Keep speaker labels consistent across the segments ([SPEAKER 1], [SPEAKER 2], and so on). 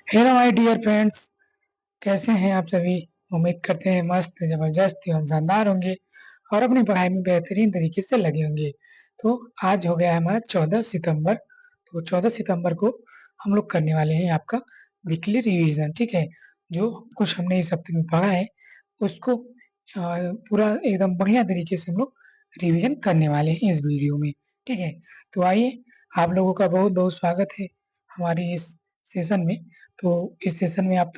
[SPEAKER 1] Hello my dear friends, कैसे हैं आप सभी। उम्मीद करते हैं मस्त जबरदस्त एवं शानदार होंगे और अपनी पढ़ाई में बेहतरीन तरीके से लगे होंगे। तो आज हो गया है हमारा 14 सितंबर। तो 14 सितंबर को हम लोग करने वाले हैं आपका वीकली रिवीजन। ठीक है, जो कुछ हमने इस हफ्ते में पढ़ा है उसको पूरा एकदम बढ़िया तरीके से हम लोग रिवीजन करने वाले हैं इस वीडियो में। ठीक है, तो आइए, आप लोगों का बहुत बहुत स्वागत है हमारी इस सेशन में। तो इस सेशन में आप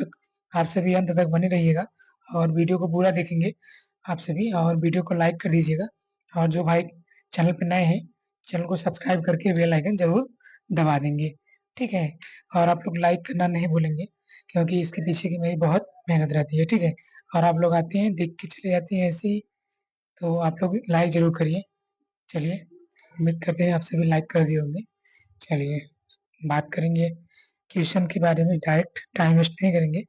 [SPEAKER 1] सभी अंत तक बने रहिएगा और वीडियो को पूरा देखेंगे आप सभी, और वीडियो को लाइक कर दीजिएगा। और जो भाई चैनल पर नए हैं, चैनल को सब्सक्राइब करके बेल आइकन जरूर दबा देंगे। ठीक है, और आप लोग लाइक करना नहीं भूलेंगे क्योंकि इसके पीछे की मेरी बहुत मेहनत रहती है। ठीक है, और आप लोग आते हैं देख के चले जाते हैं ऐसे ही, तो आप लोग लाइक जरूर करिए। चलिए, उम्मीद करते हैं आप सभी लाइक कर दिए होंगे। चलिए, बात करेंगे क्वेश्चन के बारे में, डायरेक्ट टाइम वेस्ट नहीं करेंगे।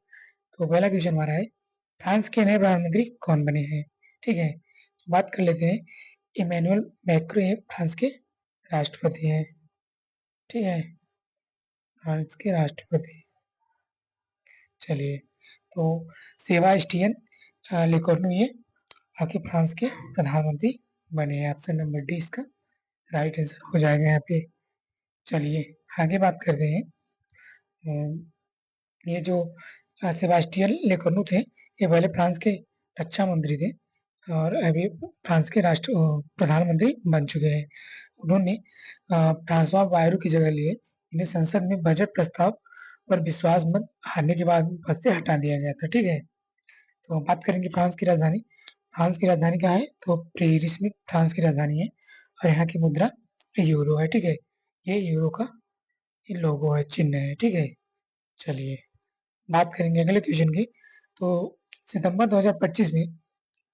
[SPEAKER 1] तो पहला क्वेश्चन हमारा है, फ्रांस के नए प्रधानमंत्री कौन बने हैं। ठीक है, तो बात कर लेते हैं। इमैनुअल मैक्रो ये फ्रांस के राष्ट्रपति हैं। ठीक है, फ्रांस के राष्ट्रपति। चलिए, तो सेबास्टियन लेकोर्नु ये आपके फ्रांस के प्रधानमंत्री बने हैं। ऑप्शन नंबर डी इसका राइट आंसर हो जाएगा यहाँ पे। चलिए, आगे बात करते हैं। ये जो सेबास्टियन लेकोर्नु थे, ये पहले फ्रांस के रक्षा मंत्री थे और अभी फ्रांस के प्रधानमंत्री बन चुके हैं। उन्होंने फ्रांसवा बायरू की जगह लिए। इन्हें संसद में बजट प्रस्ताव पर विश्वास मत हारने के बाद पद से हटा दिया गया था। ठीक है, तो बात करेंगे फ्रांस की राजधानी। फ्रांस की राजधानी कहाँ है, तो पेरिस में फ्रांस की राजधानी है और यहाँ की मुद्रा यूरो है। ठीक है, ये यूरो का ये लोगो है, चिन्ह है। ठीक है, चलिए बात करेंगे अगले क्वेश्चन की। तो सितंबर 2025 में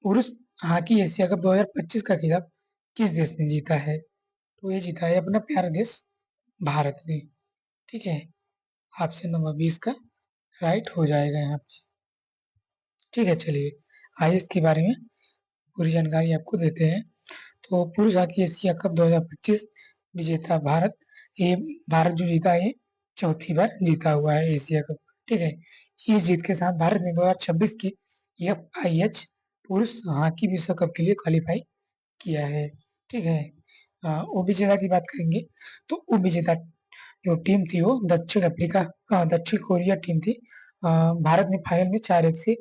[SPEAKER 1] पुरुष हॉकी एशिया कप 2025 का खिताब किस देश ने जीता है। तो ये जीता है अपना प्यारा देश भारत ने। ठीक है, ऑप्शन नंबर 20 का राइट हो जाएगा यहाँ पे। ठीक है, चलिए आइए इसके बारे में पूरी जानकारी आपको देते हैं। तो पुरुष हॉकी एशिया कप 2025 विजेता भारत। ये भारत जो जीता है, ये चौथी बार जीता हुआ है एशिया कप। ठीक है, इस जीत के साथ भारत ने 2026 की FIH पुरुष हॉकी विश्व कप के लिए क्वालिफाई किया है। ठीक है, उप विजेता की बात करेंगे। तो उप विजेता जो टीम थी वो दक्षिण कोरिया टीम थी। भारत ने फाइनल में 4-1 से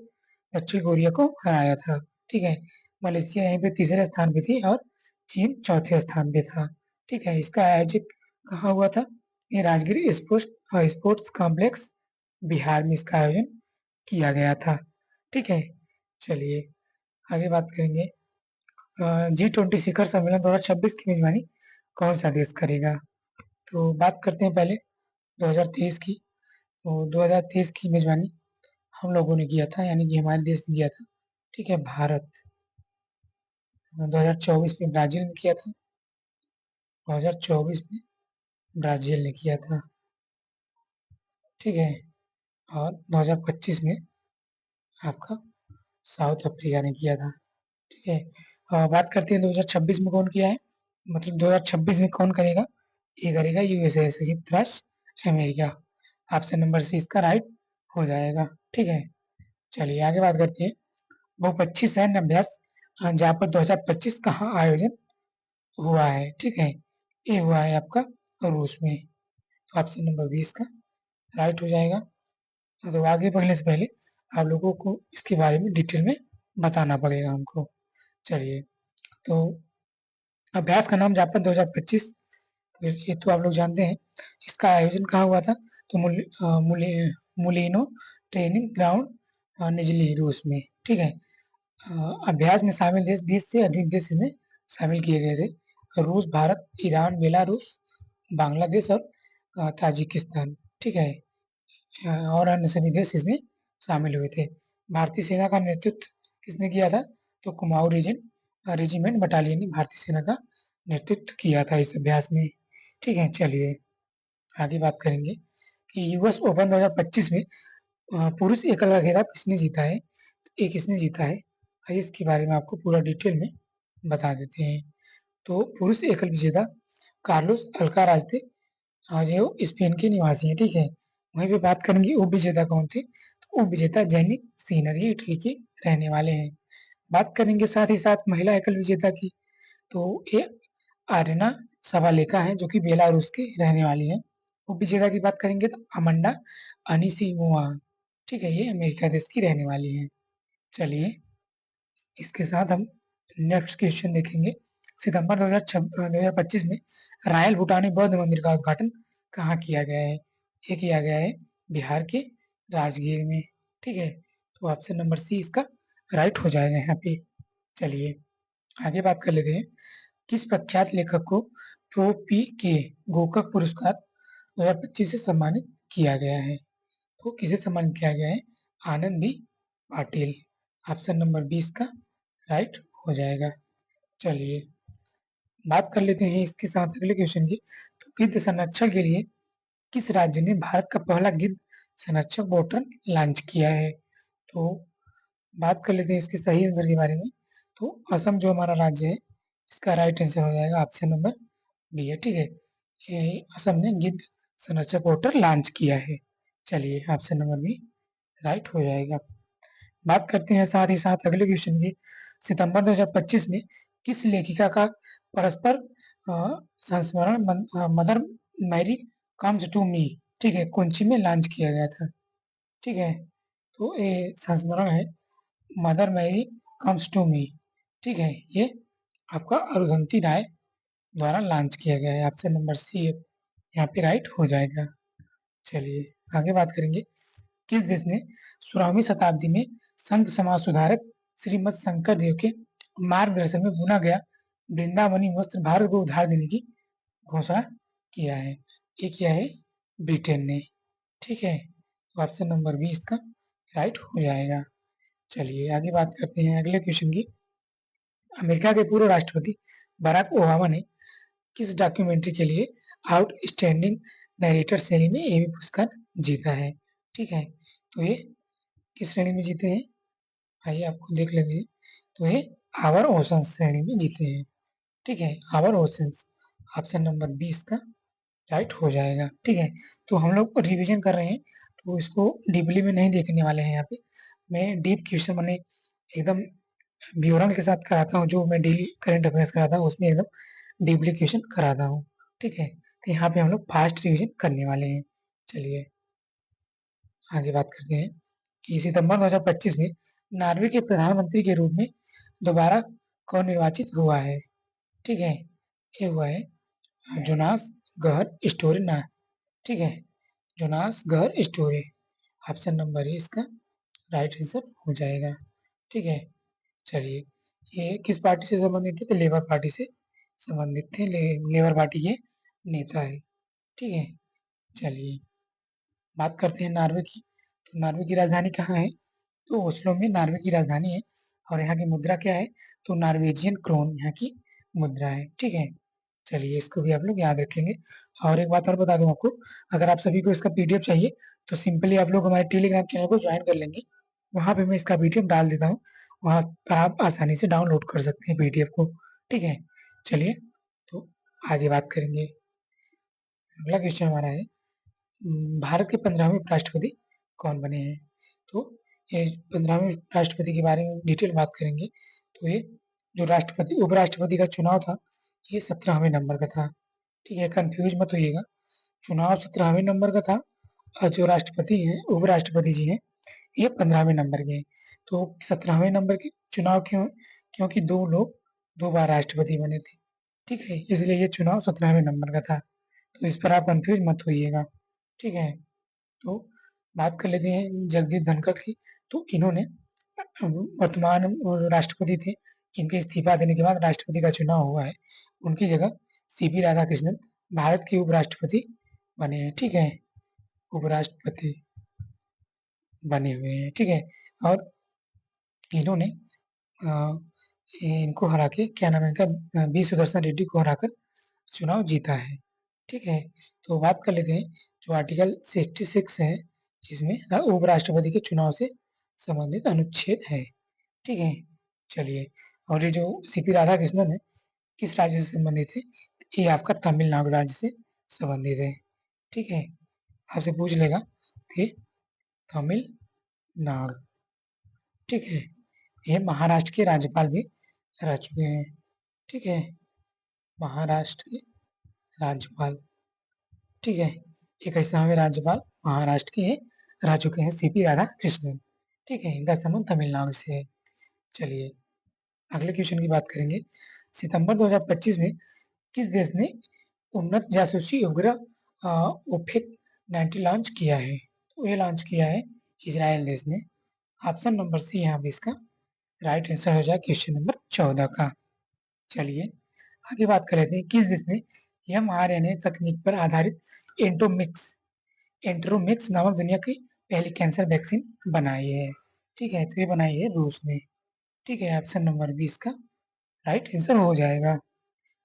[SPEAKER 1] दक्षिण कोरिया को हराया था। ठीक है, मलेशिया यहीं पे तीसरे स्थान पे थी और चीन चौथे स्थान पे था। ठीक है, इसका आयोजित कहाँ हुआ था, ये राजगिर स्पोर्ट्स कॉम्प्लेक्स बिहार में इसका आयोजन किया गया था। ठीक है, चलिए आगे बात करेंगे। G20 शिखर सम्मेलन 2026 की मेजबानी कौन सा देश करेगा। तो बात करते हैं पहले 2023 की। तो 2023 की मेजबानी हम लोगों ने किया था, यानी कि हमारे देश ने किया था। ठीक है, भारत। 2024 में ब्राजील ने किया था। 2024 में ब्राजील ने किया था। ठीक है, और 2025 में आपका साउथ अफ्रीका ने किया था। ठीक है, बात करते हैं 2026 में कौन किया है, मतलब 2026 में कौन करेगा। ये करेगा USA, संयुक्त राष्ट्र अमेरिका। ऑप्शन नंबर सी इसका राइट हो जाएगा। ठीक है, चलिए आगे बात करते हैं। बहुपक्षीय सैन्य अभ्यास जहाँ पर 2025 कहाँ आयोजन हुआ है। ठीक है, ये हुआ है आपका रूस में। तो ऑप्शन नंबर 20 का राइट हो जाएगा। तो आगे बढ़ने से पहले आप लोगों को इसके बारे में डिटेल में बताना पड़ेगा हमको। चलिए, तो अभ्यास का नाम जापान 2025, ये तो आप लोग जानते हैं। इसका आयोजन कहाँ हुआ था, तो मुलिनो ट्रेनिंग ग्राउंड निजली रूस में। ठीक है, अभ्यास में शामिल देश 20 से अधिक देश इसमें शामिल किए गए थे। रूस, भारत, ईरान, बेलारूस, बांग्लादेश और ताजिकिस्तान। ठीक है, और अन्य सभी देश इसमें शामिल हुए थे। भारतीय सेना का नेतृत्व किसने किया था, तो कुमाऊं रेजिमेंट बटालियन ने भारतीय सेना का नेतृत्व किया था इस अभ्यास में। ठीक है, चलिए आगे बात करेंगे कि US ओपन 2025 में पुरुष एकल का खिताब किसने जीता है। ये किसने जीता है, आइए इसके बारे में आपको पूरा डिटेल में बता देते हैं। तो पुरुष एकल विजेता कार्लोस अल्काराज थे। आज ये स्पेन के निवासी हैं। ठीक है, वहीं पे बात करेंगे उप विजेता कौन थे, तो उप विजेता जैनी सीनर, ये इटली के रहने वाले हैं। बात करेंगे साथ ही साथ महिला एकल विजेता की, तो ये आर्यना सवालेका है जो कि बेलारूस के रहने वाली है। उप विजेता की बात करेंगे तो अमंडा अनिसिमोवा, ठीक है, ये अमेरिका देश की रहने वाली है। चलिए इसके साथ हम नेक्स्ट क्वेश्चन देखेंगे। सितंबर 2025 में रायल भूटानी बौद्ध मंदिर का उद्घाटन कहाँ किया गया है? ये किया गया है बिहार के राजगीर में, ठीक है। तो ऑप्शन नंबर सी इसका राइट हो जाएगा यहाँ पे। चलिए आगे बात कर लेते हैं। किस प्रख्यात लेखक को प्रो पी के गोकक पुरस्कार 2025 से सम्मानित किया गया है? तो किसे सम्मानित किया गया है? आनंद बी पाटिल। ऑप्शन नंबर 20 का राइट हो जाएगा। चलिए बात कर लेते हैं इसके साथ अगले क्वेश्चन की। तो गिद्ध संरक्षण के लिए किस राज्य ने भारत का पहला गिद्ध संरक्षक पोर्टल लॉन्च किया है? तो बात कर लेते हैं इसके सही आंसर के बारे में। तो असम जो हमारा राज्य है, इसका राइट आंसर हो जाएगा ऑप्शन नंबर बी है, ठीक है। ये असम ने गिद्ध संरक्षक पोर्टल लॉन्च किया है। चलिए ऑप्शन नंबर बी राइट हो जाएगा। बात करते हैं साथ ही साथ अगले क्वेश्चन की। सितंबर 2025 में किस लेखिका का परस्पर संस्मरण Mother Mary comes to me, ठीक है, कोच्चि में लॉन्च किया गया था, ठीक है। तो ये संस्मरण है Mother Mary comes to me, ठीक है, ये आपका अरुंधति राय द्वारा लॉन्च किया गया है। ऑप्शन नंबर सी यहाँ पे राइट हो जाएगा। चलिए आगे बात करेंगे। किस देश ने 16वीं शताब्दी में संत समाज सुधारक श्रीमद शंकर देव के मार्गदर्शन में बुना गया वृंदावनी वस्त्र भारत को उधार देने की घोषणा किया है? ये किया है ब्रिटेन ने, ठीक है। तो ऑप्शन नंबर बी इसका राइट हो जाएगा। चलिए आगे बात करते हैं अगले क्वेश्चन की। अमेरिका के पूर्व राष्ट्रपति बराक ओबामा ने किस डॉक्यूमेंट्री के लिए आउटस्टैंडिंग नरेटर श्रेणी में एमी पुरस्कार जीता है? ठीक है, तो ये किस श्रेणी में जीते हैं? आइए आपको देख लेंगे। तो ये आवर ओशंस श्रेणी में जीते हैं, ठीक है, आवर ओशंस। ऑप्शन नंबर 20 का राइट हो जाएगा, ठीक है। तो हम लोग रिवीजन कर रहे हैं, तो इसको डीपली में नहीं देखने वाले हैं यहाँ पे। मैं डीप क्वेश्चन मैंने एकदम विवरण के साथ कराता हूँ, जो मैं डेली करंट अफेयर्स कराता हूँ उसमें एकदम डीपली क्वेश्चन कराता हूँ, ठीक है। तो यहाँ पे हम लोग फास्ट रिवीजन करने वाले हैं। चलिए आगे बात करते हैं कि सितंबर 2025 में नॉर्वे के प्रधानमंत्री के रूप में दोबारा कौन निर्वाचित हुआ है? ठीक है, ये हुआ है जोनास गहर स्टोरे, ठीक है, जोनास गहर स्टोरे। ऑप्शन नंबर ए इसका राइट आंसर हो जाएगा, ठीक है। चलिए ये किस पार्टी से संबंधित थे? तो लेबर पार्टी से संबंधित थे। लेबर पार्टी के नेता है, ठीक है। चलिए बात करते हैं नॉर्वे की। तो नॉर्वे की राजधानी कहाँ है? तो ओस्लो में नॉर्वे की राजधानी है। और यहाँ की मुद्रा क्या है? तो नॉर्वेजियन क्रोन यहाँ की मुद्रा है, ठीक है। चलिए इसको भी आप लोग याद रखेंगे। और एक बात और बता दूं आपको, अगर आप सभी को इसका पीडीएफ चाहिए तो सिंपली आप लोग हमारे टेलीग्राम चैनल को ज्वाइन कर लेंगे। वहां पे मैं इसका पीडीएफ डाल देता हूँ, वहां पर आप आसानी से डाउनलोड कर सकते हैं पीडीएफ को, ठीक है। चलिए तो आगे बात करेंगे। अगला क्वेश्चन हमारा है भारत के 15वें राष्ट्रपति कौन बने हैं? तो ये 15वें राष्ट्रपति के बारे में डिटेल बात करेंगे। तो ये जो राष्ट्रपति उपराष्ट्रपति का चुनाव था, ये 17वें नंबर का था, ठीक है, कंफ्यूज मत होइएगा। चुनाव 17वें नंबर का था और जो राष्ट्रपति हैं उपराष्ट्रपति जी हैं ये 15वें नंबर के हैं। तो 17वें नंबर के चुनाव क्यों? क्योंकि दो लोग 2 बार राष्ट्रपति बने थे, ठीक है, इसलिए ये चुनाव 17वें नंबर का था। तो इस पर आप कंफ्यूज मत होइएगा, ठीक है। तो बात कर लेते हैं जगदीप धनखड़ की। तो इन्होंने वर्तमान राष्ट्रपति थे, इनके इस्तीफा देने के बाद राष्ट्रपति का चुनाव हुआ है, उनकी जगह सीपी राधाकृष्णन भारत के उपराष्ट्रपति बने हैं, ठीक है, उपराष्ट्रपति बने हुए हैं, ठीक है। और इन्होंने अ, इनको हरा के क्या नाम है इनका बी सुदर्शन रेड्डी को हराकर चुनाव जीता है, ठीक है। तो बात कर लेते हैं जो आर्टिकल 66 है, इसमें उपराष्ट्रपति के चुनाव से संबंधित अनुच्छेद है, ठीक है। चलिए और ये जो सीपी राधाकृष्णन है किस राज्य से संबंधित है? ये आपका तमिलनाडु राज्य से संबंधित है, ठीक है। आपसे पूछ लेगा थे तमिलनाडु। ठीक है, ये महाराष्ट्र के राज्यपाल भी रह चुके हैं। ठीक है, महाराष्ट्र के राज्यपाल। ठीक है, एक ऐसा हमें राज्यपाल महाराष्ट्र के रह चुके हैं, सीपी राधा कृष्णन। ठीक है, इनका संबंध तमिलनाडु से है। चलिए अगले क्वेश्चन की बात करेंगे। सितंबर 2025 में किस देश ने उन्नत जासूसी उपग्रह ओफेक 90 लॉन्च किया है? तो ये लॉन्च किया है इजराइल देश ने। ऑप्शन नंबर सी यहाँ पे इसका राइट आंसर हो जाए क्वेश्चन नंबर 14 का। चलिए आगे बात कर लेते हैं। किस देश ने mRNA तकनीक पर आधारित एंटोमिक्स एंट्रोमिक्स नामक दुनिया की पहली कैंसर वैक्सीन बनाई है? ठीक है, तो ये बनाई है रूस ने। ठीक है, ऑप्शन नंबर बी इसका राइट आंसर हो जाएगा।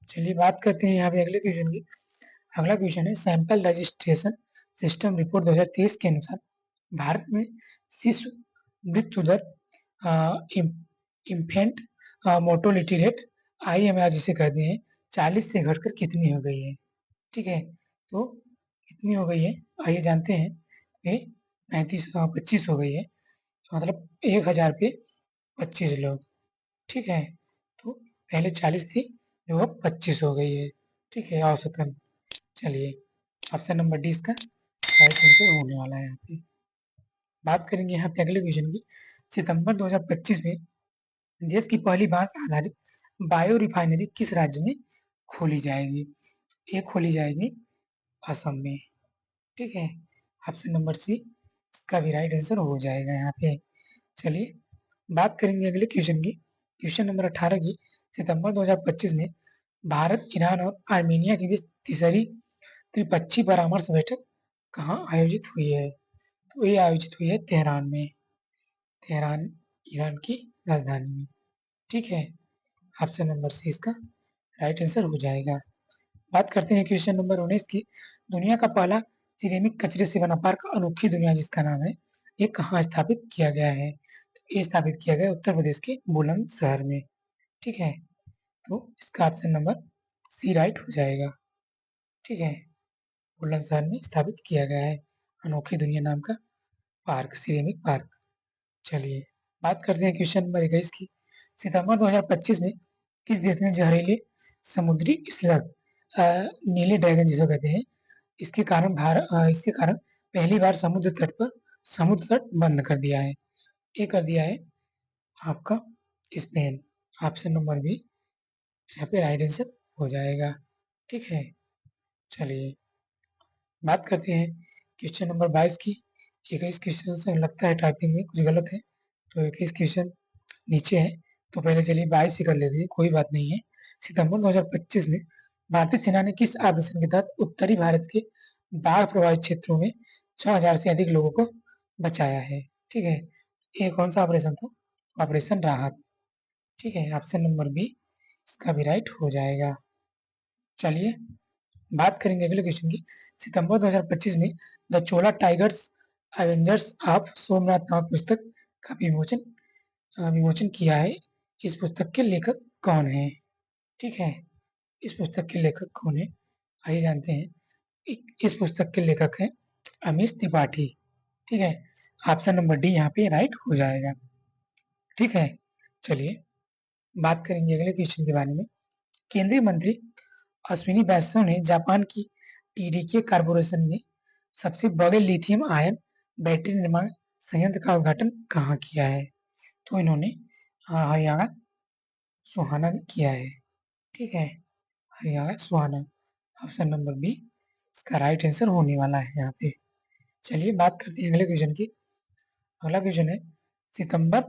[SPEAKER 1] चलिए बात करते हैं यहाँ पे अगले क्वेश्चन की। अगला क्वेश्चन है सैंपल रजिस्ट्रेशन सिस्टम रिपोर्ट 2023 के अनुसार भारत में शिशु मृत्यु दर इन्फेंट मोर्टेलिटी रेट IMR जिसे कहते हैं 40 से घटकर कितनी हो गई है? ठीक है, तो कितनी हो गई है आइए जानते हैं। ये 25 हो गई है, मतलब 1000 पे 25 लोग। ठीक है, तो पहले 40 थी जो अब 25 हो गई है। ठीक है, औसतन। चलिए ऑप्शन नंबर डी इसका राइट आंसर होने वाला है यहाँ पे। बात करेंगे यहाँ पे अगले क्वेश्चन की। सितंबर 2025 में देश की पहली बांस आधारित बायो रिफाइनरी किस राज्य में खोली जाएगी? ये खोली जाएगी असम में। ठीक है, ऑप्शन नंबर सी इसका भी राइट आंसर हो जाएगा यहाँ पे। चलिए बात करेंगे अगले क्वेश्चन की। क्वेश्चन नंबर 18 की। सितंबर 2025 में भारत, ईरान और आर्मेनिया के बीच तीसरी त्रिपक्षीय परामर्श बैठक कहाँ आयोजित हुई है? तो ये आयोजित हुई है तेहरान में। तेहरान ईरान की राजधानी में। ठीक है, ऑप्शन नंबर सी इसका राइट आंसर हो जाएगा। बात करते हैं क्वेश्चन नंबर 19 की। दुनिया का पहला सिरेमिक कचरे से बना पार्क अनोखी दुनिया जिसका नाम है, ये कहाँ स्थापित किया गया है? तो ये स्थापित किया गया उत्तर प्रदेश के बुलंदशहर में। ठीक है, तो इसका ऑप्शन नंबर सी राइट हो जाएगा। ठीक है, बुलंदशहर में स्थापित किया गया है अनोखी दुनिया नाम का पार्क, सिरेमिक पार्क। चलिए बात करते हैं क्वेश्चन नंबर 21 की। सितंबर 2025 में किस देश ने जहरीले समुद्री स्लग नीले ड्रैगन जिसे कहते हैं, इसके कारण पहली बार समुद्र तट बंद कर दिया है? ये कर दिया है आपका स्पेन। ऑप्शन नंबर बी यहाँ पे राइट आंसर हो जाएगा। ठीक है, चलिए बात करते हैं क्वेश्चन नंबर 22 की। 21 क्वेश्चन से लगता है टाइपिंग में कुछ गलत है, तो 21 क्वेश्चन नीचे है, तो पहले चलिए 22 ही कर लेते हैं, कोई बात नहीं है। सितंबर 2025 में भारतीय सेना ने किस ऑपरेशन के तहत उत्तरी भारत के बाढ़ प्रभावित क्षेत्रों में 6000 से अधिक लोगों को बचाया है? ठीक है, ये कौन सा ऑपरेशन था? ऑपरेशन राहत। ठीक है, ऑप्शन नंबर बी इसका भी राइट हो जाएगा। चलिए बात करेंगे अगले क्वेश्चन की। सितंबर 2025 में the Chola tigers Avengers of Somnath नामक पुस्तक का विमोचन किया है। इस पुस्तक के लेखक कौन है? ठीक है, इस पुस्तक के लेखक कौन है आइए जानते हैं। इस पुस्तक के लेखक हैं अमीश त्रिपाठी। ठीक है, ऑप्शन नंबर डी यहाँ पे राइट हो जाएगा। ठीक है, चलिए बात करेंगे अगले क्वेश्चन के बारे में। केंद्रीय मंत्री अश्विनी वैष्णव ने जापान की टीडीके कारपोरेशन में सबसे बड़े लिथियम आयन बैटरी निर्माण संयंत्र का उद्घाटन कहाँ किया है? तो इन्होंने हरियाणा सोहाना में किया है। ठीक है, Haryana Sohna. Option number B इसका राइट आंसर होने वाला है यहाँ पे। चलिए बात करते हैं अगले क्वेश्चन की। अगला क्वेश्चन है सितंबर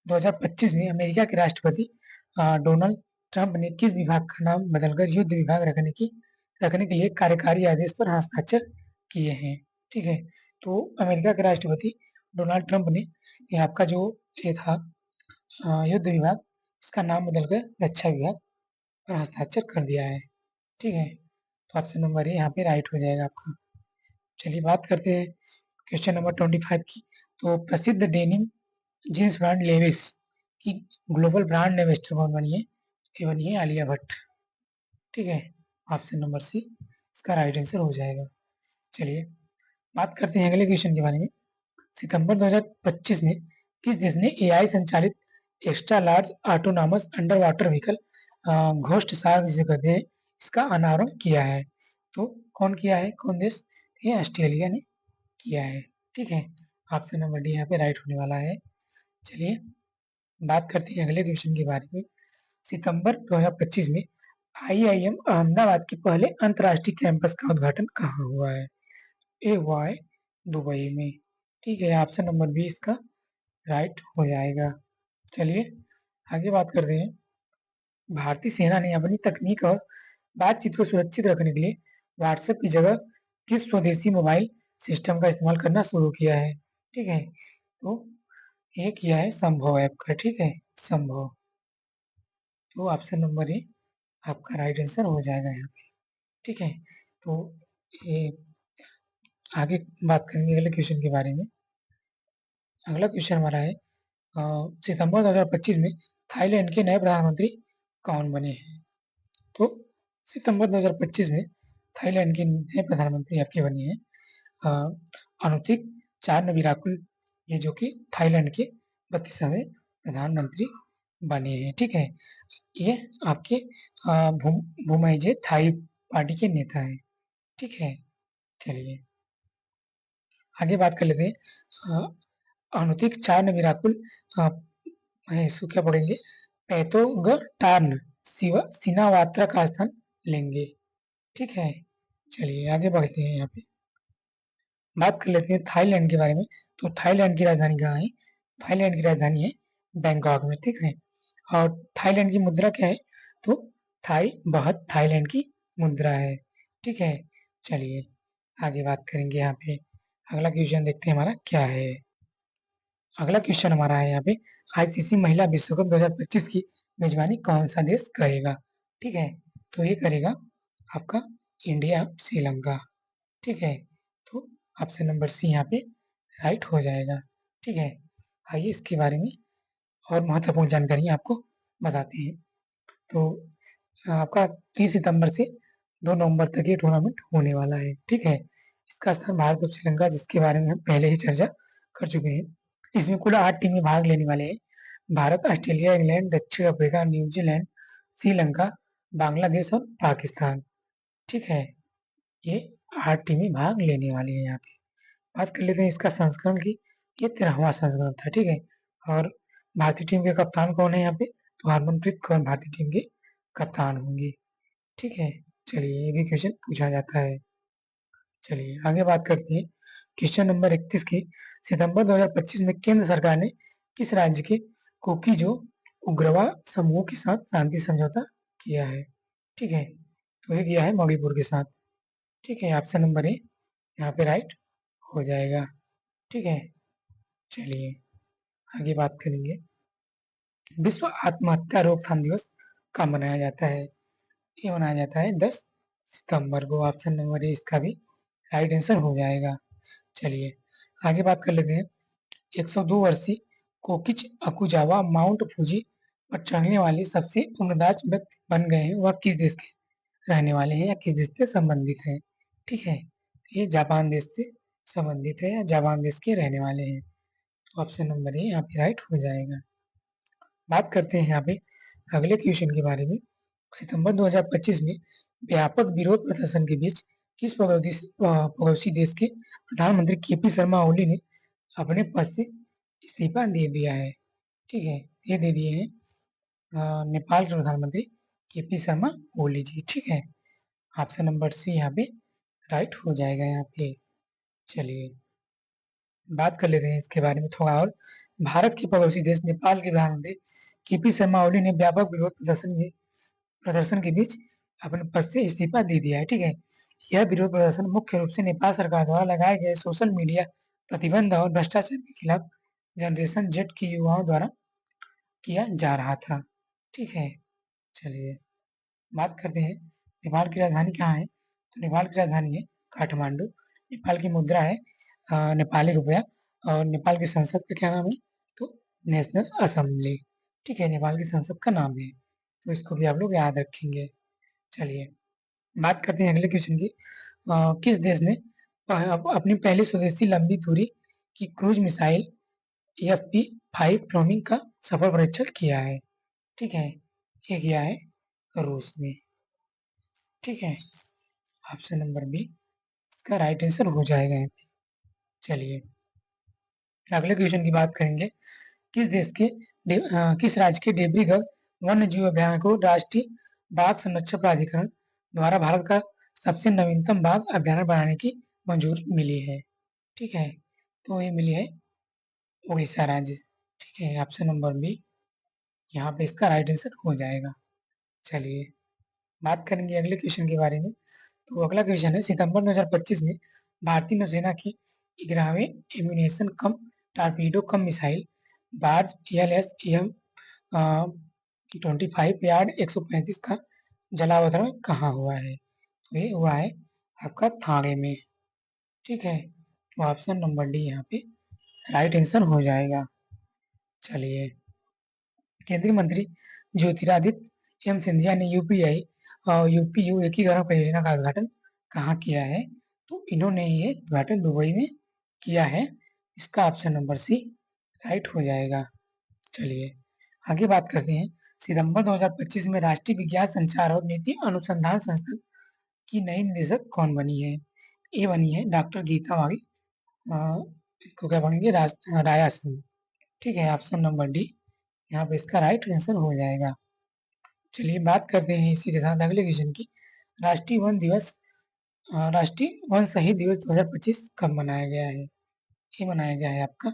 [SPEAKER 1] 2025 में अमेरिका के राष्ट्रपति डोनाल्ड ट्रंप ने किस विभाग का नाम बदलकर युद्ध विभाग रखने के लिए कार्यकारी आदेश पर हस्ताक्षर किए हैं? ठीक है, तो अमेरिका के राष्ट्रपति डोनाल्ड ट्रंप ने ये आपका जो ये था युद्ध विभाग, इसका नाम बदलकर रक्षा विभाग पर हस्ताक्षर कर दिया है। ठीक है, तो ऑप्शन नंबर ए यहाँ पे राइट हो जाएगा आपका। चलिए बात करते हैं क्वेश्चन नंबर 25 की। तो प्रसिद्ध डेनिम जींस ब्रांड लेविस की ग्लोबल ब्रांड एम्बेसडर कौन बनी है? ये बनी है आलिया भट्ट। ठीक है, ऑप्शन नंबर सी इसका राइट आंसर हो जाएगा। चलिए बात करते हैं अगले क्वेश्चन के बारे में। सितंबर 2025 में किस देश ने एआई संचालित extra large autonomous underwater vehicle Ghost Shark जिसे कहते हैं इसका अनावरण किया है? तो कौन किया है, कौन देश? ये ऑस्ट्रेलिया ने किया है। ठीक है, ऑप्शन नंबर डी यहाँ पे राइट होने वाला है। चलिए बात करते हैं अगले क्वेश्चन के बारे में। सितंबर 2025 में आईआईएम अहमदाबाद के पहले अंतर्राष्ट्रीय कैंपस का उद्घाटन कहाँ हुआ है? ए हुआ है दुबई में। ठीक है, ऑप्शन नंबर बी इसका राइट हो जाएगा। चलिए आगे बात करते हैं। भारतीय सेना ने अपनी तकनीक और बातचीत को सुरक्षित रखने के लिए व्हाट्सएप की जगह किस स्वदेशी मोबाइल सिस्टम का इस्तेमाल करना शुरू किया है? ठीक है, तो ये किया है संभव ऐप का। ठीक है, संभव। तो ऑप्शन नंबर ए आपका राइट आंसर हो जाएगा यहाँ पे। ठीक है, तो ये आगे बात करेंगे अगले क्वेश्चन के बारे में। अगला क्वेश्चन हमारा है सितंबर 2025 में थाईलैंड के नए प्रधानमंत्री कौन बने हैं? तो सितंबर 2025 में थाईलैंड के नए प्रधानमंत्री आपके बने हैं अनुतिक चारनविराकुल, ये जो कि थाईलैंड के 32वें प्रधानमंत्री बने हैं। ठीक है, ये आपके भूमाइजे थाई पार्टी के नेता हैं। ठीक है, चलिए आगे बात कर लेते हैं। अनुतिक चारनविराकुल इसको क्या पढ़ेंगे? पैथोगटार्न सिनावात्रा का स्थान लेंगे। ठीक है, चलिए आगे बढ़ते हैं। यहाँ पे बात कर लेते हैं थाईलैंड के बारे में। तो थाईलैंड की राजधानी कहाँ है? थाईलैंड की राजधानी है बैंकॉक में। ठीक है, और थाईलैंड की मुद्रा क्या है? तो थाई बहत थाईलैंड की मुद्रा है। ठीक है, चलिए आगे बात करेंगे। यहाँ पे अगला क्वेश्चन देखते हैं हमारा क्या है। अगला क्वेश्चन हमारा है यहाँ पे आईसीसी महिला विश्व कप 2025 की मेजबानी कौन सा देश करेगा? ठीक है, तो ये करेगा आपका इंडिया श्रीलंका। ठीक है, तो ऑप्शन नंबर सी यहाँ पे राइट हो जाएगा। ठीक है, आइए इसके बारे में और महत्वपूर्ण जानकारी आपको बताते हैं। तो आपका 30 सितंबर से 2 नवंबर तक ये टूर्नामेंट होने वाला है। ठीक है, इसका स्थान भारत और श्रीलंका जिसके बारे में हम पहले ही चर्चा कर चुके हैं। इसमें कुल 8 टीमें भाग लेने वाले हैं। भारत, ऑस्ट्रेलिया, इंग्लैंड, दक्षिण अफ्रीका, न्यूजीलैंड, श्रीलंका, बांग्लादेश और पाकिस्तान। ठीक है, ये 8 टीमें भाग लेने वाली है यहाँ पे। बात कर लेते हैं इसका संस्करण की। ये 13वां संस्करण था। ठीक है, और भारतीय टीम के कप्तान कौन है यहाँ पे? तो हरमनप्रीत कौर भारतीय टीम के कप्तान होंगे। ठीक है, चलिए ये भी क्वेश्चन पूछा जाता है। चलिए आगे बात करते हैं क्वेश्चन नंबर 31 की। सितंबर 2025 में केंद्र सरकार ने किस राज्य के कोकीजो उग्रवाद समूह के साथ शांति समझौता किया है? ठीक है, तो ये किया है मणिपुर के साथ। ठीक है, ऑप्शन नंबर ए यहाँ पे राइट हो जाएगा। ठीक है, चलिए आगे बात करेंगे। विश्व आत्महत्या रोकथाम दिवस कब मनाया जाता है? ये मनाया जाता है 10 सितंबर को। ऑप्शन नंबर ए इसका भी राइट आंसर हो जाएगा। चलिए आगे बात कर लेते हैं। 102 वर्षीय कोकिच अकुजावा माउंट फूजी पर चढ़ने वाले सबसे उम्रदराज व्यक्ति बन गए हैं। वह किस देश के रहने वाले हैं या किस देश से संबंधित हैं? ठीक है, ये जापान देश से संबंधित है या जापान देश के रहने वाले हैं। ऑप्शन नंबर ए यहाँ पे राइट हो जाएगा। बात करते हैं यहाँ पे अगले क्वेश्चन के बारे में। सितंबर 2025 में व्यापक विरोध प्रदर्शन के बीच किस पड़ोसी देश के प्रधानमंत्री केपी शर्मा ओली ने अपने पद से इस्तीफा दे दिया है? ठीक है, ये दे दिए हैं नेपाल के प्रधानमंत्री केपी शर्मा ओली जी। ठीक है, ऑप्शन नंबर सी यहाँ पे राइट हो जाएगा यहाँ पे। चलिए बात कर लेते हैं इसके बारे में थोड़ा और। भारत के पड़ोसी देश नेपाल के प्रधानमंत्री केपी शर्मा ओली ने व्यापक विरोध प्रदर्शन के बीच अपने पद से इस्तीफा दे दिया है। ठीक है, यह विरोध प्रदर्शन मुख्य रूप से नेपाल सरकार द्वारा लगाए गए सोशल मीडिया प्रतिबंध और भ्रष्टाचार के खिलाफ जनरेशन जेड के युवाओं द्वारा किया जा रहा था। ठीक है, चलिए बात करते हैं नेपाल की राजधानी कहाँ है? तो नेपाल की राजधानी है काठमांडू। नेपाल की मुद्रा है नेपाली रुपया। और नेपाल की संसद का क्या नाम है? तो नेशनल असेंबली। ठीक है, नेपाल की संसद का नाम है, तो इसको भी आप लोग याद रखेंगे। चलिए बात करते हैं अगले क्वेश्चन की। किस देश ने अपनी पहली स्वदेशी लंबी दूरी की क्रूज मिसाइल FP5 टॉमी का सफल परीक्षण किया है। ठीक है, ये किया है रूस में। ठीक है, ऑप्शन नंबर बी इसका राइट आंसर हो जाएगा यहाँ पे। चलिए अगले क्वेश्चन की बात करेंगे। किस देश के किस राज्य के डिब्रूगढ़ वन्य जीव अभयारण्य को राष्ट्रीय बाघ संरक्षण प्राधिकरण द्वारा भारत का सबसे नवीनतम बाघ अभयारण्य बनाने की मंजूरी मिली है? ठीक है, तो ये मिली है उड़ीसा राज्य। ठीक है, ऑप्शन नंबर बी यहाँ पे इसका राइट आंसर हो जाएगा। चलिए बात करेंगे अगले क्वेश्चन के बारे में। तो अगला क्वेश्चन है, सितंबर 2025 में भारतीय नौसेना की 11वीं एम्यूनेशन कम टारपीडो कम मिसाइल बार्ज LSAM 25 यार्ड 135 का जलावतरण कहाँ हुआ है? तो ये हुआ है आपका थाने में। ठीक है, तो ऑप्शन नंबर डी यहाँ पे राइट आंसर हो जाएगा। चलिए केंद्रीय मंत्री ज्योतिरादित्य सिंधिया ने यूपीआई और यूपीयू एकीकरण परियोजना का उद्घाटन कहाँ किया है? तो इन्होंने ये उद्घाटन दुबई में किया है। इसका ऑप्शन नंबर सी राइट हो जाएगा। चलिए आगे बात करते हैं। सितंबर 2025 में राष्ट्रीय विज्ञान संचार और नीति अनुसंधान संस्थान की नई निदेशक कौन बनी है? ये बनी है डॉक्टर गीता वागी को क्या बनेंगे राया सिंह। ठीक है, ऑप्शन नंबर डी यहाँ पे इसका राइट आंसर हो जाएगा। चलिए बात करते हैं इसी के साथ अगले क्वेश्चन की। राष्ट्रीय वन दिवस राष्ट्रीय वन शहीद दिवस 2025 कब मनाया गया है? ये मनाया गया है आपका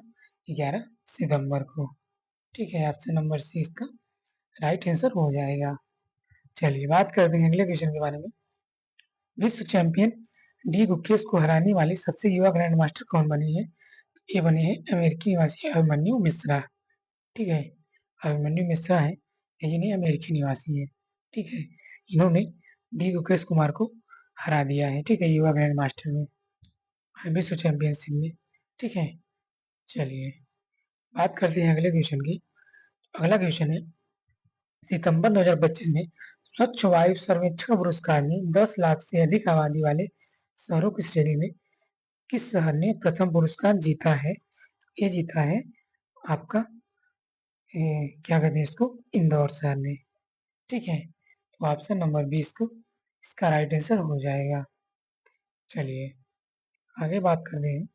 [SPEAKER 1] 11 सितंबर को। ठीक है, ऑप्शन नंबर सी इसका राइट आंसर हो जाएगा। चलिए बात करते हैं अगले क्वेश्चन के बारे में। विश्व चैंपियन डी गुकेश को हराने वाली सबसे युवा ग्रैंड मास्टर कौन बनी है? ये बने हैं अमेरिकी निवासी अभिमन्यु मिश्रा। ठीक है, अभिमन्यु मिश्रा है लेकिन ये अमेरिकी निवासी है। ठीक है, इन्होंने डी गुकेश कुमार को हरा दिया है। ठीक है, युवा ग्रैंड मास्टर में विश्व चैंपियनशिप में। ठीक है, चलिए बात करते हैं अगले क्वेश्चन की। अगला क्वेश्चन है, सितंबर 2025 में स्वच्छ वायु सर्वेक्षण पुरस्कार में 10 लाख से अधिक आबादी वाले शहरों की श्रेणी में किस शहर ने प्रथम पुरस्कार जीता है? ये जीता है आपका क्या कहते हैं इसको, इंदौर शहर ने। ठीक है, तो ऑप्शन नंबर 20 को इसका राइट आंसर हो जाएगा। चलिए आगे बात करते हैं।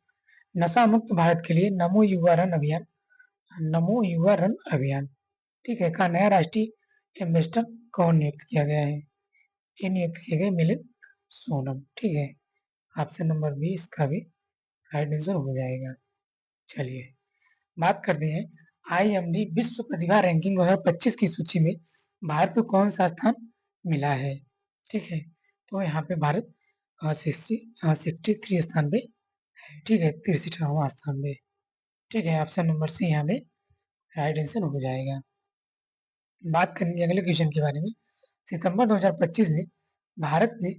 [SPEAKER 1] नशा मुक्त भारत के लिए नमो युवा रन अभियान ठीक है का नया राष्ट्रीय एम्बेसडर कौन नियुक्त किया गया है? ये नियुक्त किए गए मिलिंद सोनम। ठीक है, ऑप्शन नंबर 20 का भी राइट आंसर हो जाएगा। चलिए बात करते हैं। IMD विश्व प्रतिभा रैंकिंग 2025 की सूची में भारत को कौन सा स्थान मिला है? ठीक है, तो यहाँ पे भारत 63 स्थान पे है। ठीक है, 63वां स्थान पे। ठीक है, ऑप्शन नंबर सी यहाँ पे राइट आंसर हो जाएगा। बात करेंगे अगले क्वेश्चन के बारे में। सितंबर 2025 में भारत ने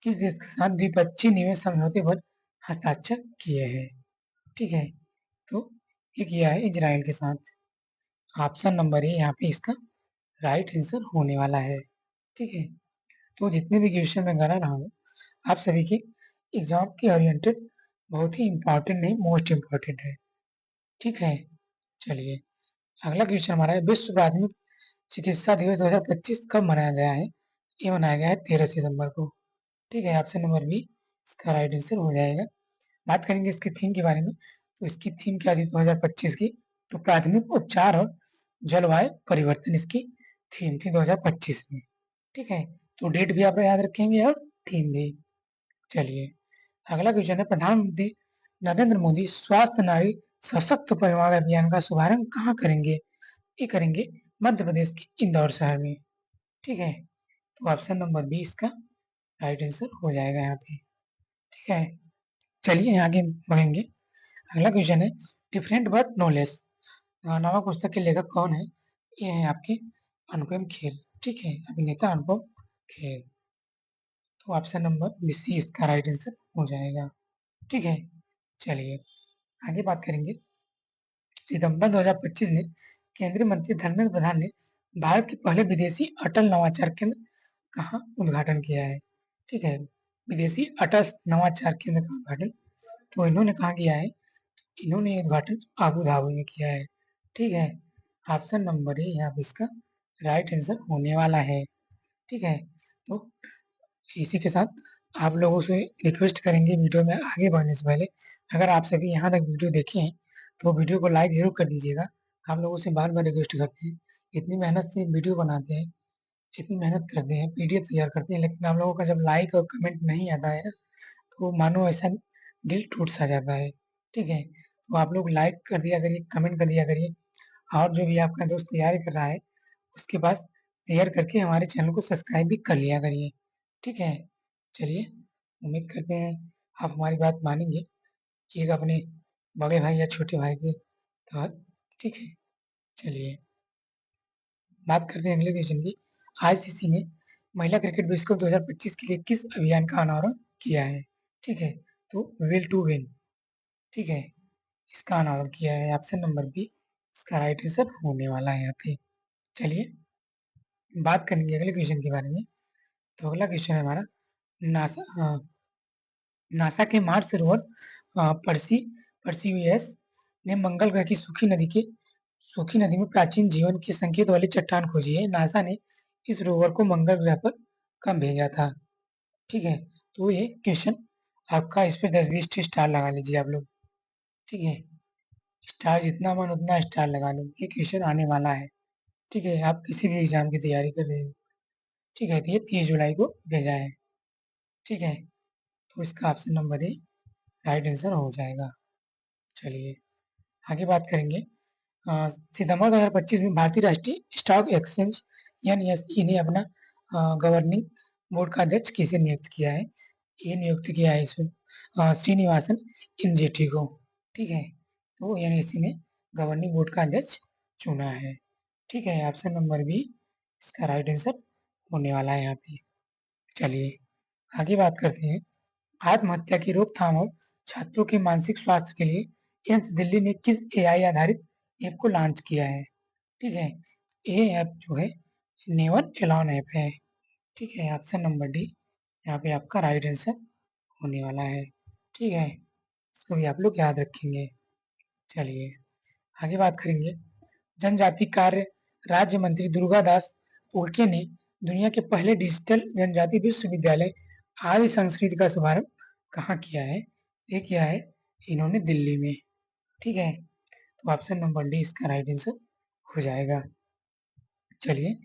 [SPEAKER 1] किस देश के साथ द्विपक्षीय निवेश समझौते पर हस्ताक्षर किए हैं? ठीक है, तो ये किया है इजराइल के साथ। ऑप्शन नंबर ए यहाँ पे इसका राइट आंसर होने वाला है। ठीक है, तो जितने भी क्वेश्चन मैं करा रहा हूँ आप सभी के एग्जाम के ओरिएंटेड बहुत ही इंपॉर्टेंट नहीं मोस्ट इम्पॉर्टेंट है। ठीक है, चलिए अगला क्वेश्चन हमारा है, विश्व प्राथमिक चिकित्सा दिवस 2025 कब मनाया गया है? ये मनाया गया है 13 सितंबर को। ठीक है, ऑप्शन नंबर बी इसका राइट आंसर हो जाएगा। बात करेंगे इसकी थीम के बारे में। तो इसकी थीम क्या थी 2025 की? तो प्राथमिक उपचार और जलवायु परिवर्तन इसकी थीम थी 2025 में। ठीक है, तो डेट भी आप याद रखेंगे और थीम भी। चलिए अगला क्वेश्चन है, प्रधानमंत्री नरेंद्र मोदी स्वास्थ्य नारी सशक्त परिवार अभियान का शुभारंभ कहाँ करेंगे? ये करेंगे मध्य प्रदेश के इंदौर शहर में। ठीक है, तो ऑप्शन नंबर बी इसका राइट आंसर हो जाएगा यहाँ पे। ठीक है, चलिए आगे बढ़ेंगे। अगला क्वेश्चन है, डिफरेंट बट नो लेस नामक पुस्तक के लेखक कौन है? ये है आपके अनुपम खेर। ठीक है, अभिनेता अनुपम खेर। तो ऑप्शन नंबर बी सी इसका राइट आंसर हो जाएगा। ठीक है, चलिए आगे बात करेंगे। सितंबर 2025 में केंद्रीय मंत्री धर्मेंद्र प्रधान ने भारत के पहले विदेशी अटल नवाचार केंद्र कहाँ उद्घाटन किया है? ठीक है, विदेशी अटल नवाचार केंद्र का उद्घाटन तो इन्होंने कहाँ किया है? इन्होंने ये उद्घाटन आबू धाबी में किया है। ठीक है, ऑप्शन नंबर ए यहाँ पे इसका राइट आंसर होने वाला है। ठीक है, तो इसी के साथ आप लोगों से रिक्वेस्ट करेंगे वीडियो में आगे बढ़ने से पहले, अगर आप सभी यहाँ तक वीडियो देखे हैं तो वीडियो को लाइक जरूर कर दीजिएगा। आप लोगों से बार बार रिक्वेस्ट करते हैं, इतनी मेहनत से वीडियो बनाते हैं, इतनी मेहनत करते हैं, पीडीएफ तैयार करते हैं, लेकिन आप लोगों का जब लाइक और कमेंट नहीं आता है तो मानो ऐसा दिल टूट सा जाता है। ठीक है, तो आप लोग लाइक कर दिया करिए, कमेंट कर दिया करिए, और जो भी आपका दोस्त तैयारी कर रहा है उसके पास शेयर करके हमारे चैनल को सब्सक्राइब भी कर लिया करिए। ठीक है, चलिए उम्मीद करते हैं आप हमारी बात मानेंगे, एक अपने बड़े भाई या छोटे भाई के साथ। ठीक है, चलिए बात करते हैं अगले क्वेश्चन की। आईसीसी ने महिला क्रिकेट विश्व कप 2025 के लिए किस अभियान का अनावरण किया है? ठीक है, तो विल टू विन। ठीक है, इसका अनावरण किया है, ऑप्शन नंबर बी इसका राइट आंसर होने वाला है यहाँ पे। चलिए बात करेंगे अगले क्वेश्चन के बारे में। तो अगला क्वेश्चन है हमारा, नासा नासा के मार्स रोवर पर्सी पर्सिवियस ने मंगल ग्रह की सूखी नदी में प्राचीन जीवन के संकेत वाली चट्टान खोजी है। नासा ने इस रोवर को मंगल ग्रह पर कब भेजा था? ठीक है, तो ये क्वेश्चन आपका, इस पे 10-20 स्टार लगा लीजिए आप लोग। ठीक है, स्टार जितना मन उतना स्टार लगा लो, ये क्वेश्चन आने वाला है। ठीक है, आप किसी भी एग्जाम की तैयारी कर रहे हो। ठीक है, तो ये 30 जुलाई को भेजा है। ठीक है, तो इसका option number A right answer हो जाएगा। चलिए आगे बात करेंगे। सितंबर 2025 में भारतीय राष्ट्रीय स्टॉक एक्सचेंज एनएसई ने अपना गवर्निंग बोर्ड का अध्यक्ष किसे नियुक्त किया है? ये नियुक्त किया है इसमें श्रीनिवासन इंजेठी को। ठीक है, तो एनएसई ने गवर्निंग बोर्ड का अध्यक्ष चुना है। ठीक है, ऑप्शन नंबर बी इसका राइट आंसर होने वाला है यहाँ पे। चलिए आगे बात करते हैं। आत्महत्या की रोकथाम और छात्रों के मानसिक स्वास्थ्य के लिए एम्स दिल्ली ने किस एआई आधारित ऐप को लॉन्च किया है? ठीक है, ये ऐप जो है नेवर एलॉन ऐप है। ठीक है, ऑप्शन नंबर डी यहाँ पे आपका राइट आंसर होने वाला है। ठीक है, इसको भी आप लोग याद रखेंगे। चलिए आगे बात करेंगे। जनजाति कार्य राज्य मंत्री दुर्गा दास उल्के ने दुनिया के पहले डिजिटल जनजाति विश्वविद्यालय आदि संस्कृति का शुभारंभ कहाँ किया है? ये किया है इन्होंने दिल्ली में। ठीक है, तो ऑप्शन नंबर डी इसका राइट आंसर हो जाएगा। चलिए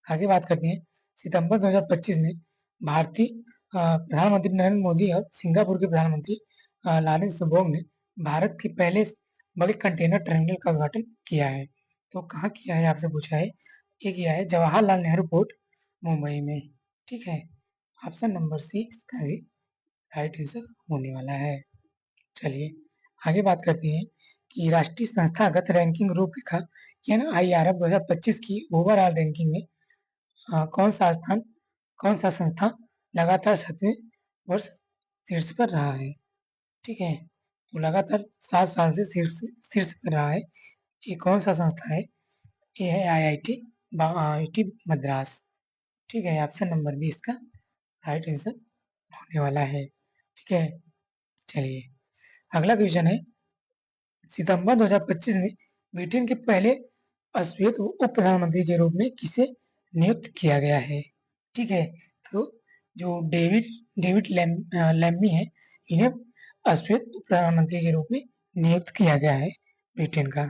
[SPEAKER 1] आगे बात करते हैं। सितंबर 2025 में भारतीय प्रधानमंत्री नरेंद्र मोदी और सिंगापुर के प्रधानमंत्री लॉरेंस बोंग ने भारत के पहले बड़े कंटेनर टर्मिनल का उद्घाटन किया है। तो कहाँ किया है आपसे पूछा है? ये किया है जवाहरलाल नेहरू पोर्ट मुंबई में। ठीक है, ऑप्शन नंबर सी इसका भी राइट आंसर होने वाला है। चलिए आगे बात करते हैं कि राष्ट्रीय संस्थागत रैंकिंग रूपरेखा NIRF 2025 की ओवरऑल रैंकिंग में कौन सा स्थान, कौन सा संस्था लगातार 7वें वर्ष शीर्ष पर रहा है? ठीक है, तो लगातार 7 साल से शीर्ष शीर्ष पर रहा है। ये कौन सा संस्था है? ये है IIT मद्रास। ठीक है, ऑप्शन नंबर बी इसका राइट आंसर होने वाला है। ठीक है, चलिए अगला क्वेश्चन है। सितंबर 2025 में ब्रिटेन के पहले अश्वेत उप प्रधानमंत्री के रूप में किसे नियुक्त किया गया है? ठीक है, तो जो डेविड डेविड लैम्बी है, इन्हें अश्वेत उप प्रधानमंत्री के रूप में नियुक्त किया गया है ब्रिटेन का।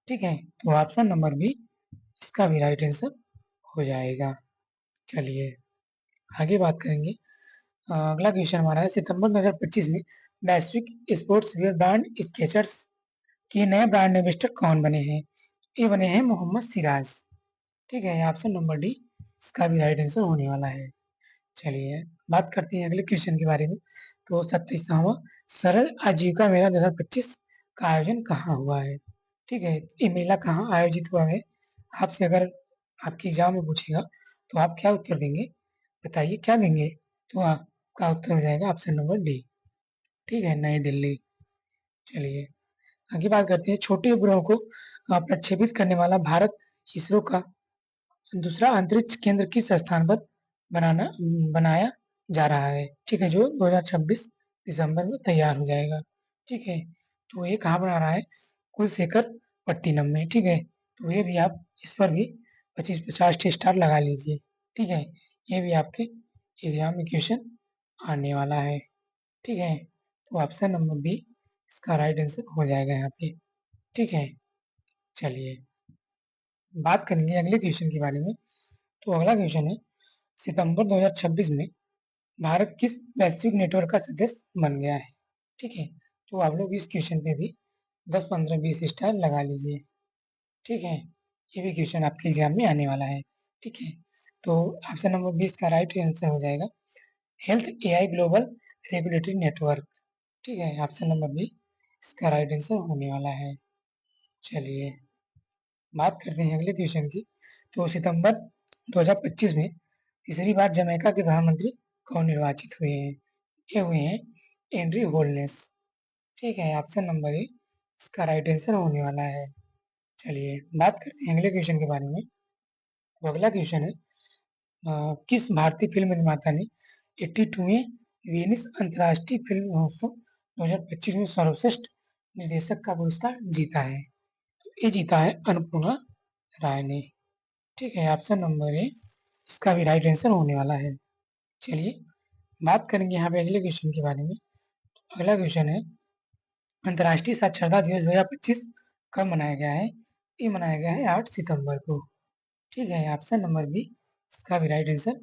[SPEAKER 1] ठीक है, तो ऑप्शन नंबर बी इसका भी राइट आंसर हो जाएगा। चलिए आगे बात करेंगे। अगला क्वेश्चन हमारा है, सितंबर 2025 में वैश्विक स्पोर्ट्स वियर ब्रांड स्केचर्स के नए ब्रांड एम्बेसडर कौन बने हैं? ये बने हैं मोहम्मद सिराज। ठीक है, ऑप्शन नंबर डी इसका भी राइट आंसर होने वाला है। चलिए बात करते हैं अगले क्वेश्चन के बारे में। तो 27वां सरल आजीविका मेला 2025 का आयोजन कहाँ हुआ है? ठीक है, ये मेला कहाँ आयोजित हुआ है? आपसे अगर आपके एग्जाम में पूछेगा तो आप क्या उत्तर देंगे? बताइए क्या देंगे? तो आपका उत्तर हो जाएगा ऑप्शन नंबर डी। ठीक है, नई दिल्ली। चलिए आगे बात करते हैं। छोटे उपग्रहों को प्रक्षेपित करने वाला भारत इसरो का दूसरा अंतरिक्ष केंद्र किस स्थान पर बनाया जा रहा है? ठीक है, जो 2026 दिसंबर में तैयार हो जाएगा। ठीक है? तो ये कहाँ बना रहा है? कुलशेखर पट्टिनम में, ठीक है? तो ये भी आप इस पर भी 25-50 स्टार लगा लीजिए, ठीक है? ये भी आपके एग्ज़ाम में क्वेश्चन आने वाला है, ठीक है? तो ऑप्शन नंबर बी इसका राइट आंसर हो जाएगा यहाँ पे, ठीक है? चलिए, बात करेंगे अगले क्वेश्चन के बारे में। तो अगला क्वेश्चन है, सितंबर 2026 में भारत किस वैश्विक नेटवर्क का सदस्य बन गया है? ठीक है? तो आप लोग इस क्वेश्चन पे भी 10, 15, 20 स्टार लगा लीजिए, ठीक है? ये भी क्वेश्चन आपके एग्जाम में आने वाला है, ठीक है? तो ऑप्शन नंबर 20 का राइट आंसर हो जाएगा health AI global regulatory network, ठीक है? ऑप्शन नंबर बी इसका राइट आंसर होने वाला है। चलिए, बात करते हैं अगले क्वेश्चन की। तो सितंबर 2025 में तीसरी बार जमैका के प्रधानमंत्री कौन निर्वाचित हुए हैं? ये हुए हैं हेनरी होलनेस, ठीक है? ऑप्शन नंबर ए इसका राइट आंसर होने वाला है। चलिए, बात करते हैं अगले क्वेश्चन के बारे में। तो अगला क्वेश्चन है, किस भारतीय फिल्म निर्माता ने 82वें वेनिस अंतर्राष्ट्रीय फिल्म महोत्सव 2025 में सर्वश्रेष्ठ निर्देशक का पुरस्कार जीता है? तो ये जीता है अन्नपूर्णा राय ने, ठीक है? ऑप्शन नंबर ए इसका भी राइट आंसर होने वाला है। चलिए, बात करेंगे यहाँ पे अगले क्वेश्चन के बारे में। अगला क्वेश्चन है, अंतर्राष्ट्रीय साक्षरता दिवस 2025 कब मनाया गया है? ये मनाया गया है 8 सितंबर को, ठीक है? ऑप्शन नंबर बी इसका भी राइट आंसर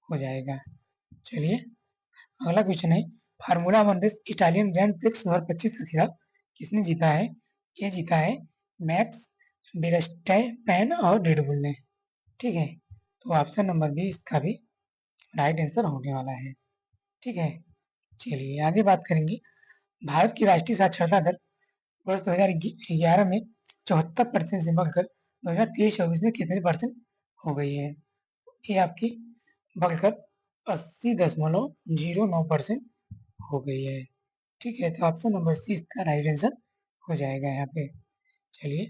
[SPEAKER 1] हो जाएगा। चलिए, अगला क्वेश्चन है, formula one race Italian Grand Prix 2025 का खिताब किसने जीता है? ये जीता है मैक्स वेरस्टैपेन और रेड बुल ने, ठीक है? तो ऑप्शन नंबर बी इसका भी राइट आंसर होने वाला है, ठीक है? चलिए, आगे बात करेंगे। भारत की राष्ट्रीय साक्षरता दर वर्ष 2011 में 74% से बढ़कर 2023-24 में कितने परसेंट हो गई है? ये आपकी बढ़कर 80.09% हो गई है, ठीक है? तो ऑप्शन नंबर सी इसका राइट आंसर हो जाएगा यहाँ पे। चलिए,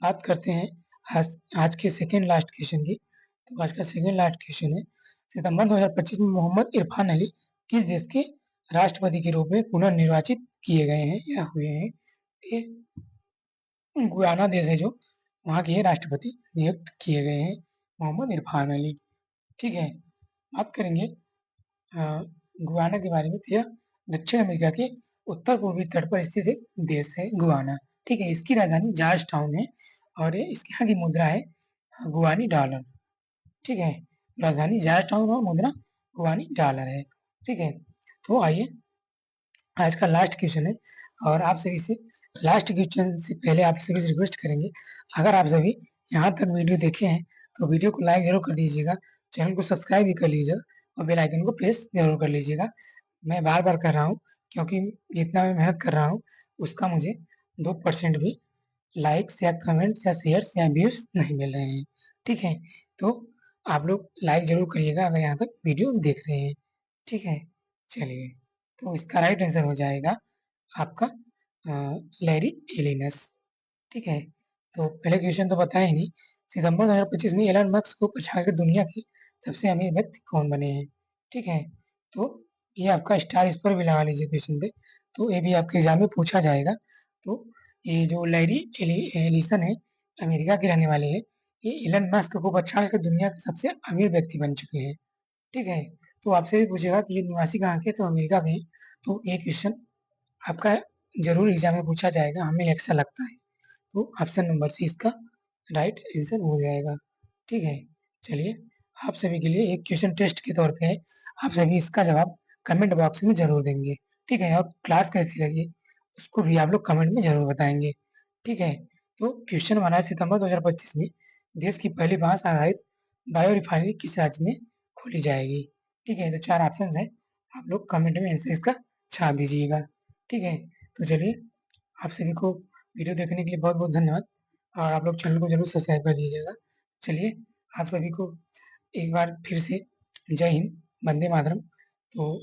[SPEAKER 1] बात करते हैं आज आज के सेकंड लास्ट क्वेश्चन की। तो आज का सेकंड लास्ट क्वेश्चन है, सितंबर 2025 में मोहम्मद इरफान अली किस देश के राष्ट्रपति के रूप में पुनर्निर्वाचित किए गए हैं या हुए हैं? ये गुयाना देश है जो वहाँ के राष्ट्रपति नियुक्त किए गए हैं मोहम्मद इरफान अली, ठीक है? बात करेंगे गुयाना के बारे में। तो यह दक्षिण अमेरिका के उत्तर पूर्वी तट पर स्थित एक देश है गुयाना, ठीक है? इसकी राजधानी जॉर्ज टाउन है और ये इसके यहाँ की मुद्रा है गुयानी डॉलर, ठीक है? राजधानी जॉर्ज टाउन और मुद्रा गुयानी डॉलर है, ठीक है? तो आइए, आज का लास्ट क्वेश्चन है और आप सभी से लास्ट क्वेश्चन से पहले आप सभी से रिक्वेस्ट करेंगे, अगर आप सभी यहाँ तक वीडियो देखे हैं तो वीडियो को लाइक ज़रूर कर दीजिएगा, चैनल को सब्सक्राइब भी कर लीजिएगा और बेल आइकन को प्रेस ज़रूर कर लीजिएगा। मैं बार-बार कर रहा हूँ क्योंकि जितना मैं मेहनत कर रहा हूँ उसका मुझे 2% भी लाइक्स या कमेंट्स या शेयर्स या व्यूज़ नहीं मिल रहे हैं, ठीक है? तो आप लोग लाइक ज़रूर करिएगा अगर यहाँ तक वीडियो देख रहे हैं, ठीक है? चलिए, तो इसका राइट आंसर हो जाएगा आपका लैरी एलिनस, ठीक है? तो पहले क्वेश्चन तो बताया ही नहीं, सितंबर 2025 में एलन मस्क को पछाड़कर दुनिया के सबसे अमीर व्यक्ति कौन बने हैं? ठीक है? तो ये आपका स्टार इस पर भी लगा लीजिए क्वेश्चन पे, तो ये भी आपके एग्ज़ाम में पूछा जाएगा। तो ये जो लैरी एलिसन है, अमेरिका के रहने वाले हैं, ये एलन मस्क को पछाड़कर दुनिया के सबसे अमीर व्यक्ति बन चुके हैं, ठीक है? तो आपसे भी पूछेगा कि ये निवासी कहाँ के हैं? तो अमेरिका के हैं। तो ये क्वेश्चन आपका ज़रूर एग्ज़ाम में पूछा जाएगा, हमें ऐसा लगता है। तो ऑप्शन नंबर सी इसका राइट आंसर हो जाएगा, ठीक है? चलिए, आप सभी के लिए एक क्वेश्चन टेस्ट के तौर पे है, आप सभी इसका जवाब कमेंट बॉक्स में ज़रूर देंगे, ठीक है? और क्लास कैसी लगी, उसको भी आप लोग कमेंट में ज़रूर बताएँगे, ठीक है? तो क्वेश्चन हमारा है, सितंबर 2025 में देश की पहली बाँस आधारित बायो रिफाइनरी किस राज्य में खोली जाएगी? ठीक है? तो 4 ऑप्शंस हैं, आप लोग कमेंट में आंसर इसका छाप दीजिएगा, ठीक है? तो चलिए, आप सभी को वीडियो देखने के लिए बहुत-बहुत धन्यवाद और आप लोग चैनल को ज़रूर सब्सक्राइब कर दीजिएगा। चलिए, आप सभी को एक बार फिर से जय हिंद, वंदे मातरम। तो